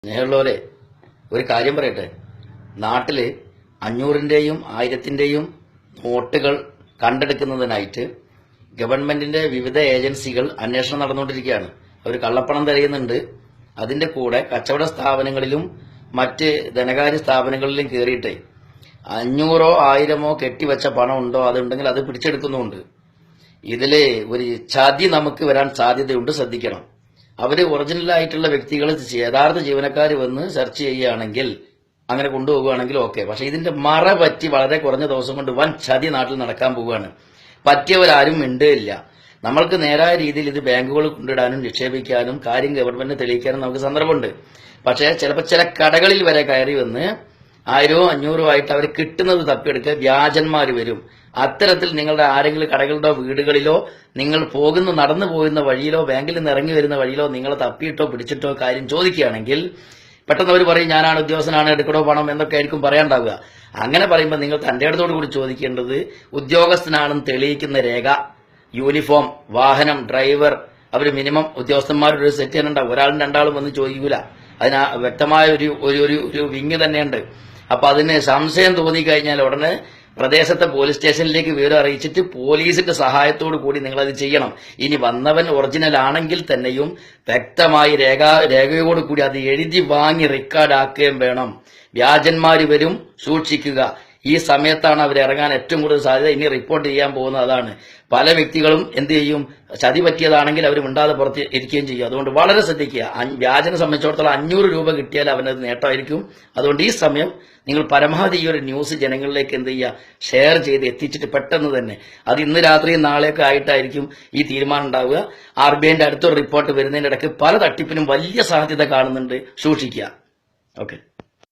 സ്നേഹമുള്ളവരെ, ഒരു കാര്യം പറയട്ടെ. നാട്ടില് 500-ന്റെയും 1000-ന്റെയും നോട്ടുകൾ കണ്ടെടുക്കുന്നതിനായിട്ട് ഗവൺമെന്റിന്റെ വിവിധ ഏജൻസികൾ അന്വേഷണം നടന്നുകൊണ്ടിരിക്കുകയാണ്. അവർ കള്ളപ്പണം തടയുന്നുണ്ട്. അതിന്റെ കൂടെ കച്ചവട സ്ഥാപനങ്ങളിലും മറ്റ് ധനകാര്യ സ്ഥാപനങ്ങളിലും കയറിയിട്ട് 500-ഓ 1000-ഓ കെട്ടിവെച്ച പണം ഉണ്ടോ, അതുണ്ടെങ്കിൽ അത് പിടിച്ചെടുക്കുന്നുമുണ്ട്. ഇതില് ഒരു ചതി നമുക്ക് വരാൻ സാധ്യതയുണ്ട്, ശ്രദ്ധിക്കണം. അവര് ഒറിജിനലായിട്ടുള്ള വ്യക്തികൾ യഥാർത്ഥ ജീവനക്കാർ വന്ന് സെർച്ച് ചെയ്യുകയാണെങ്കിൽ അങ്ങനെ കൊണ്ടുപോവുകയാണെങ്കിൽ ഓക്കെ. പക്ഷെ ഇതിന്റെ മറ പറ്റി വളരെ കുറഞ്ഞ ദിവസം കൊണ്ട് വൻ ചതി നാട്ടിൽ നടക്കാൻ പോവുകയാണ്. പറ്റിയവരാരും മിണ്ടുകയില്ല. നമ്മൾക്ക് നേരായ രീതിയിൽ ഇത് ബാങ്കുകൾ കൊണ്ടിടാനും നിക്ഷേപിക്കാനും കാര്യം ഗവൺമെന്റിന് തെളിയിക്കാനും നമുക്ക് സന്ദർഭമുണ്ട്. പക്ഷേ ചിലപ്പോൾ ചില കടകളിൽ വരെ കയറി വന്ന് 1000-ഓ 500-ഓ ആയിട്ട് അവർ കിട്ടുന്നത് തപ്പിയെടുക്കുക വ്യാജന്മാർ വരും. അത്തരത്തിൽ നിങ്ങളുടെ ആരെങ്കിലും കടകളുടെ വീടുകളിലോ നിങ്ങൾ നടന്നു പോകുന്ന വഴിയിലോ ബാങ്കിൽ നിന്ന് ഇറങ്ങി വരുന്ന വഴിയിലോ നിങ്ങളെ തപ്പിയിട്ടോ പിടിച്ചിട്ടോ കാര്യം ചോദിക്കുകയാണെങ്കിൽ പെട്ടെന്ന് അവർ പറയും ഞാനാണ് ഉദ്യോഗസ്ഥനാണ്, എടുക്കണോ പണം എന്നൊക്കെ ആയിരിക്കും പറയാണ്ടാവുക. അങ്ങനെ പറയുമ്പോൾ നിങ്ങൾ തന്റെ അടുത്തോട് കൂടി ചോദിക്കേണ്ടത് ഉദ്യോഗസ്ഥനാണെന്ന് തെളിയിക്കുന്ന രേഖ, യൂണിഫോം, വാഹനം, ഡ്രൈവർ, അവർ മിനിമം ഉദ്യോഗസ്ഥന്മാരുടെ ഒരു സെറ്റ് തന്നെ ഉണ്ടാവും. ഒരാളും രണ്ടാളും വന്ന് ചോദിക്കൂല. അതിന് വ്യക്തമായ ഒരു വിങ് തന്നെയുണ്ട്. അപ്പൊ അതിന് സംശയം തോന്നിക്കഴിഞ്ഞാൽ ഉടനെ പ്രദേശത്തെ പോലീസ് സ്റ്റേഷനിലേക്ക് വിവരം അറിയിച്ചിട്ട് പോലീസിന്റെ സഹായത്തോടു കൂടി നിങ്ങളത് ചെയ്യണം. ഇനി വന്നവൻ ഒറിജിനൽ ആണെങ്കിൽ തന്നെയും വ്യക്തമായി രേഖയോട് കൂടി അത് എഴുതി വാങ്ങി റെക്കോർഡാക്കുകയും വേണം. വ്യാജന്മാര് വരും, സൂക്ഷിക്കുക. ഈ സമയത്താണ് അവർ ഇറങ്ങാൻ ഏറ്റവും കൂടുതൽ സാധ്യത. ഇനി റിപ്പോർട്ട് ചെയ്യാൻ പോകുന്നത് അതാണ്. പല വ്യക്തികളും എന്ത് ചെയ്യും, ചതി പറ്റിയതാണെങ്കിൽ അവർ മിണ്ടാതെ പുറത്ത് ഇരിക്കുകയും ചെയ്യും. അതുകൊണ്ട് വളരെ ശ്രദ്ധിക്കുക. വ്യാജനെ സംബന്ധിച്ചിടത്തോളം 500 രൂപ കിട്ടിയാൽ അവനത് നേട്ടമായിരിക്കും. അതുകൊണ്ട് ഈ സമയം നിങ്ങൾ പരമാവധി ഈ ഒരു ന്യൂസ് ജനങ്ങളിലേക്ക് എന്ത് ചെയ്യുക, ഷെയർ ചെയ്ത് എത്തിച്ചിട്ട് പെട്ടെന്ന് തന്നെ, അത് ഇന്ന് രാത്രിയും നാളെയൊക്കെ ആയിട്ടായിരിക്കും ഈ തീരുമാനം ഉണ്ടാവുക. RBIന്റെ അടുത്തൊരു റിപ്പോർട്ട് വരുന്നതിന്റെ ഇടയ്ക്ക് പല തട്ടിപ്പിനും വലിയ സാധ്യത കാണുന്നുണ്ട്. സൂക്ഷിക്കുക. ഓക്കെ.